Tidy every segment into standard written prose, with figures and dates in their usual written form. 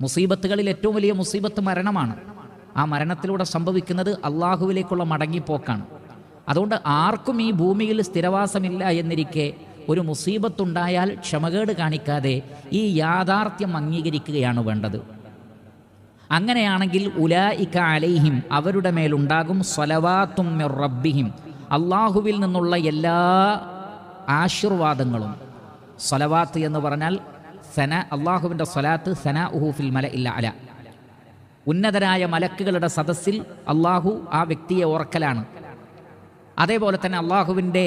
മുസീബത്തുകളിൽ ഏറ്റവും വലിയ മുസീബത്ത് മരണമാണ്. ആ മരണത്തിലൂടെ സംഭവിക്കുന്നത് അള്ളാഹുവിലേക്കുള്ള മടങ്ങിപ്പോക്കാണ്. അതുകൊണ്ട് ആർക്കും ഈ ഭൂമിയിൽ സ്ഥിരവാസമില്ല എന്നിരിക്കെ ഒരു മുസീബത്തുണ്ടായാൽ ക്ഷമകേട് കാണിക്കാതെ ഈ യാഥാർത്ഥ്യം അംഗീകരിക്കുകയാണ് വേണ്ടത്. അങ്ങനെയാണെങ്കിൽ ഉലായിക അലൈഹിം, അവരുടെ മേലുണ്ടാകും സ്വലവാത്തും മിർ റബ്ബിഹിം, അള്ളാഹുവിൽ നിന്നുള്ള എല്ലാ ആശീർവാദങ്ങളും. സ്വലവാത്ത് എന്ന് പറഞ്ഞാൽ അള്ളാഹുവിൻ്റെ സ്വലാത്ത് സനാഉഹു ഫിൽ മലഇൽ അല, ഉന്നതരായ മലക്കുകളുടെ സദസ്സിൽ അള്ളാഹു ആ വ്യക്തിയെ ഓർക്കലാണ്. അതേപോലെ തന്നെ അള്ളാഹുവിൻ്റെ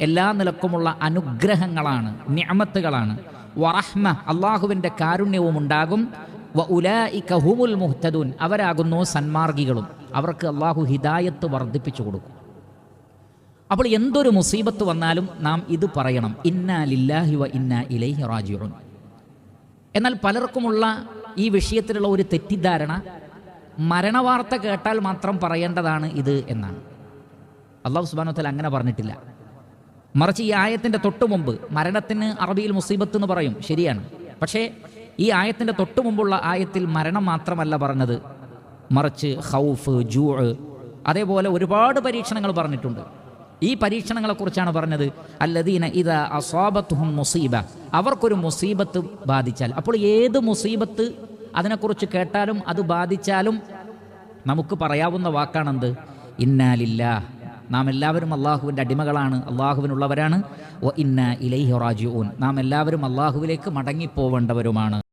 എല്ലാ നിലക്കുമുള്ള അനുഗ്രഹങ്ങളാണ്, നിഅമത്തുകളാണ്. വറഹ്മ, അള്ളാഹുവിൻ്റെ കാരുണ്യവും ഉണ്ടാകും. വ ഉലൈക ഹുമുൽ മുഹ്തദൂൻ, അവരാകുന്നു സന്മാർഗികളും. അവർക്ക് അള്ളാഹു ഹിദായത്ത് വർദ്ധിപ്പിച്ചു കൊടുക്കും. അപ്പോൾ എന്തൊരു മുസീബത്ത് വന്നാലും നാം ഇത് പറയണം, ഇന്നാ ലില്ലാഹി വ ഇന്നാ ഇലൈഹി റാജിഊൻ. എന്നാൽ പലർക്കുമുള്ള ഈ വിഷയത്തിലുള്ള ഒരു തെറ്റിദ്ധാരണ, മരണവാർത്ത കേട്ടാൽ മാത്രം പറയേണ്ടതാണ് ഇത് എന്നാണ്. അല്ലാഹു സുബ്ഹാനഹു വ തആല അങ്ങനെ പറഞ്ഞിട്ടില്ല. മറിച്ച് ഈ ആയത്തിൻ്റെ തൊട്ടു മുമ്പ്, മരണത്തിന് അറബിയിൽ മുസീബത്ത് എന്ന് പറയും, ശരിയാണ്. പക്ഷേ ഈ ആയത്തിൻ്റെ തൊട്ടു മുമ്പുള്ള ആയത്തിൽ മരണം മാത്രമല്ല പറഞ്ഞത്, മറിച്ച് ഖൗഫ്, ജൂഅ്, അതേപോലെ ഒരുപാട് പരീക്ഷണങ്ങൾ പറഞ്ഞിട്ടുണ്ട്. ഈ പരീക്ഷണങ്ങളെക്കുറിച്ചാണ് പറഞ്ഞത്. അല്ലദീന ഇദാ അസാബത്തുഹും മുസീബ, അവർക്കൊരു മുസീബത്ത് ബാധിച്ചാൽ. അപ്പോൾ ഏത് മുസീബത്ത് അതിനെക്കുറിച്ച് കേട്ടാലും അത് ബാധിച്ചാലും നമുക്ക് പറയാവുന്ന വാക്കാണെന്ത്? ഇന്നാ ലില്ലാഹ്, നാം എല്ലാവരും അള്ളാഹുവിൻ്റെ അടിമകളാണ്, അള്ളാഹുവിനുള്ളവരാണ്. വ ഇന്നാ ഇലൈഹി റാജിഊൻ, നാം എല്ലാവരും അള്ളാഹുവിലേക്ക് മടങ്ങിപ്പോവേണ്ടവരുമാണ്.